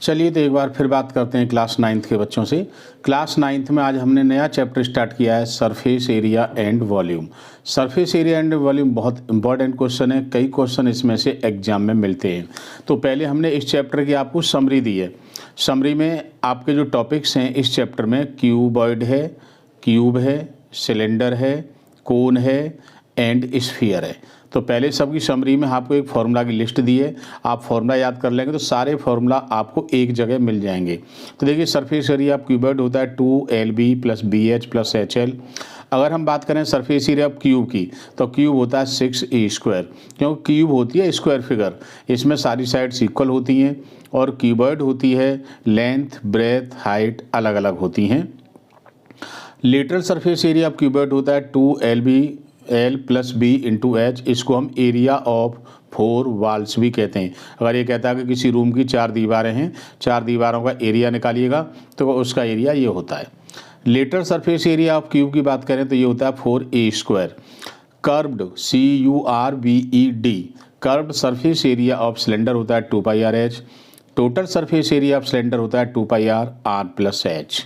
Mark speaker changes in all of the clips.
Speaker 1: चलिए तो एक बार फिर बात करते हैं क्लास 9th के बच्चों से। क्लास 9th में आज हमने नया चैप्टर स्टार्ट किया है surface area and volume. Surface area and volume बहुत इंपॉर्टेंट क्वेश्चन है, कई क्वेश्चन इसमें से एग्जाम में मिलते हैं। तो पहले हमने इस चैप्टर की आपको समरी दी है। समरी में आपके जो टॉपिक्स हैं इस चैप्टर में क्यूबॉइड है, क्यूब है, सिलेंडर है, कोन है एंड स्फीयर है। तो पहले सबकी समरी में आपको एक फार्मूला की लिस्ट दी है, आप फार्मूला याद कर लेंगे तो सारे फार्मूला आपको एक जगह मिल जाएंगे। तो देखिए सरफेस एरिया ऑफ क्यूबॉइड होता है 2LB + BH + HL। अगर हम बात करें सरफेस एरिया ऑफ क्यूब की तो क्यूब होता है 6A², क्योंकि क्यूब होती है स्क्वायर फिगर, इसमें सारी साइड्स इक्वल होती हैं। और क्यूबॉइड होती है लेंथ, ब्रेथ, हाइट अलग अलग होती हैं। Lateral surface area of cuboid होता है 2LB L + B × H। इसको हम एरिया ऑफ 4 वॉल्स भी कहते हैं। अगर ये कहता है कि किसी रूम की 4 दीवारें हैं, 4 दीवारों का एरिया निकालिएगा तो उसका एरिया ये होता है। Lateral surface area of cube की बात करें तो ये होता है 4A²। Curved CURVED curved surface area of cylinder होता है 2πRH। Total surface area of cylinder होता है 2πR + H।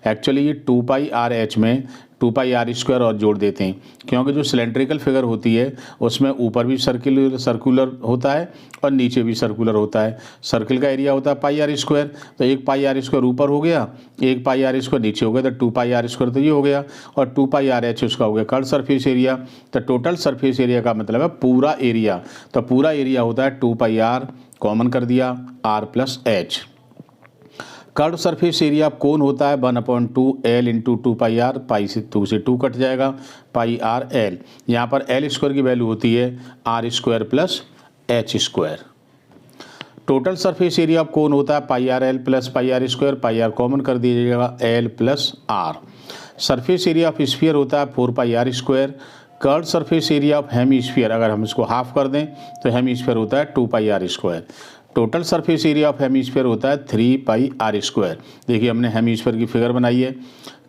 Speaker 1: एक्चुअली ये 2πRH में 2πR² और जोड़ देते हैं, क्योंकि जो सिलेंड्रिकल फिगर होती है उसमें ऊपर भी सर्कुलर होता है और नीचे भी सर्कुलर होता है। सर्कल का एरिया होता है πR², तो एक πR² ऊपर हो गया, एक πR² नीचे हो गया, तो 2πR² तो ये हो गया और 2πRH उसका हो गया कर्व सरफेस एरिया। तो टोटल सरफेस एरिया का मतलब है पूरा एरिया, तो पूरा एरिया होता है 2πR, कॉमन कर दिया R + H। Curve surface area cone होता है 1/2L × 2πR, पाई से 2 से 2 कट जाएगा, πRL। यहाँ पर L² की वैल्यू होती है R² + H²। Total surface area of cone होता है πRL + πR², πR कॉमन कर दीजिएगा L + R। Surface area of sphere होता है 4πR²। Curve surface area of hemisphere, अगर हम इसको हाफ कर दें तो हेमीस्फीयर होता है 2πR²। Total surface area of hemisphere होता है 3πR²। देखिए हमने हेमीस्फीयर की फिगर बनाई है,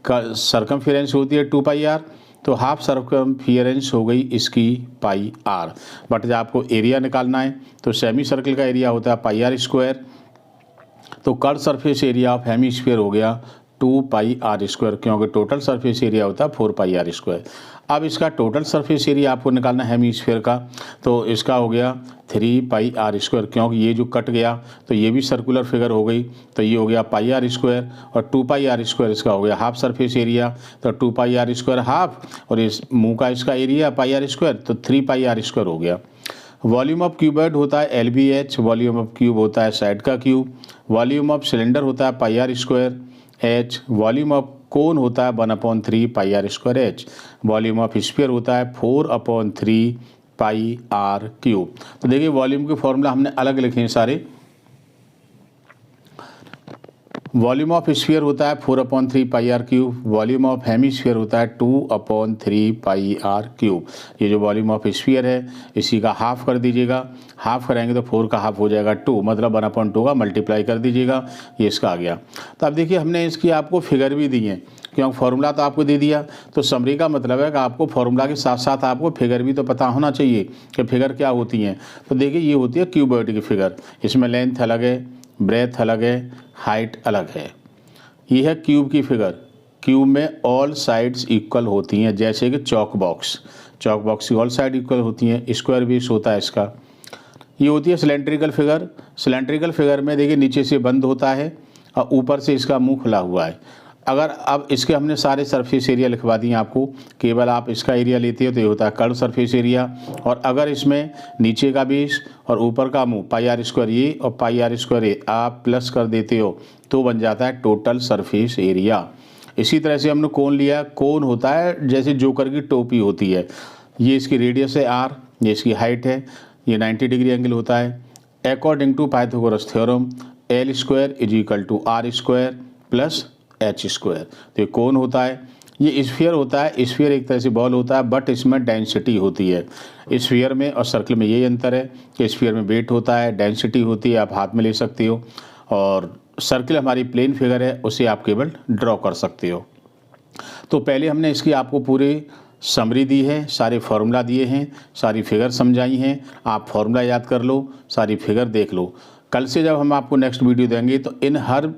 Speaker 1: सरकमफेरेंस होती है 2πR, तो हाफ सरकमफेरेंस हो गई इसकी πR। बट जब आपको एरिया निकालना है तो सेमी सर्कल का एरिया होता है πR², तो curve surface area of hemisphere हो गया 2πR², क्योंकि टोटल सरफेस एरिया होता है 4πR²। अब इसका टोटल सरफेस एरिया आपको निकालना है हेमीस्फीयर का, तो इसका हो गया 3πR², क्योंकि ये जो कट गया तो ये भी सर्कुलर फिगर हो गई, तो ये हो गया πR² और 2πR² इसका हो गया हाफ सरफेस एरिया, तो 2πR² हाफ और इस मुंह का इसका एरिया πR², तो 3πR² हो गया। वॉल्यूम ऑफ क्यूबॉइड होता है LBH, वॉल्यूम ऑफ क्यूब होता है साइड का क्यूब, वॉल्यूम ऑफ सिलेंडर होता है πR² H, volume of cone होता है 1/3 πR²H, वॉल्यूम ऑफ स्फीयर होता है 4/3 πR³। तो देखिए वॉल्यूम के फॉर्मूला हमने अलग लिखे हैं सारे। वॉल्यूम ऑफ स्फीयर होता है 4/3 πR³, वॉल्यूम ऑफ हेमीस्फीयर होता है 2/3 πR³। ये जो वॉल्यूम ऑफ स्फीयर है इसी का हाफ कर दीजिएगा, हाफ कराएंगे तो 4 का हाफ हो जाएगा 2, मतलब 1/2 का मल्टीप्लाई कर दीजिएगा, ये इसका आ गया। तो अब देखिए हमने इसकी आपको फिगर भी दी है, क्योंकि फार्मूला तो आपको दे दिया, तो समरी का मतलब है कि आपको फार्मूला के साथ साथ आपको फिगर भी तो पता होना चाहिए कि फिगर क्या होती हैं। तो देखिए ये होती है क्यूबॉइड की फिगर, इसमें लेंथ अलग है, ब्रेथ अलग है, हाइट अलग है। ये है क्यूब की फिगर, क्यूब में ऑल साइड्स इक्वल होती हैं, जैसे कि चॉक बॉक्स की ऑल साइड इक्वल होती हैं, स्क्वायर बेस होता है इसका। ये होती है सिलेंड्रिकल फिगर, सिलेंड्रिकल फिगर में देखिए नीचे से बंद होता है और ऊपर से इसका मुंह खुला हुआ है। अगर अब इसके हमने सारे सरफेस एरिया लिखवा दिए आपको, केवल आप इसका एरिया लेते हो तो ये होता है कर्व सरफेस एरिया, और अगर इसमें नीचे का बेस और ऊपर का मुंह πR² ये और πR² ये आप प्लस कर देते हो तो बन जाता है टोटल सरफेस एरिया। इसी तरह से हमने कोन लिया, कोन होता है जैसे जोकर की टोपी होती है, ये इसकी रेडियस है R, ये इसकी हाइट है, ये 90 डिग्री एंगल होता है। According to Pythagoras theorem L² = R² + H²। तो ये कोन होता है, ये स्फीयर होता है, स्फीयर एक तरह से बॉल होता है बट इसमें डेंसिटी होती है। स्फीयर में और सर्कल में यही अंतर है कि स्फीयर में वेट होता है, डेंसिटी होती है, आप हाथ में ले सकते हो, और सर्कल हमारी प्लेन फिगर है, उसे आप केवल ड्रॉ कर सकते हो। तो पहले हमने इसकी आपको पूरी समरी दी है, सारे फार्मूला दिए हैं, सारी फिगर समझाई हैं, आप फार्मूला याद कर लो, सारी फिगर देख लो। कल से जब हम आपको नेक्स्ट वीडियो देंगे तो इन हर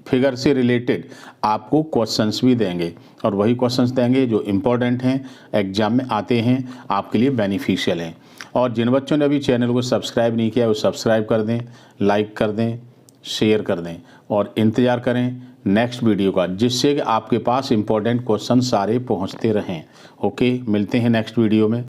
Speaker 1: फिगर से रिलेटेड आपको क्वेश्चंस भी देंगे, और वही क्वेश्चंस देंगे जो इम्पोर्टेंट हैं, एग्जाम में आते हैं, आपके लिए बेनिफिशियल हैं। और जिन बच्चों ने अभी चैनल को सब्सक्राइब नहीं किया वो सब्सक्राइब कर दें, लाइक कर दें, शेयर कर दें और इंतज़ार करें नेक्स्ट वीडियो का, जिससे कि आपके पास इम्पोर्टेंट क्वेश्चन सारे पहुंचते रहें। ओके, मिलते हैं नेक्स्ट वीडियो में।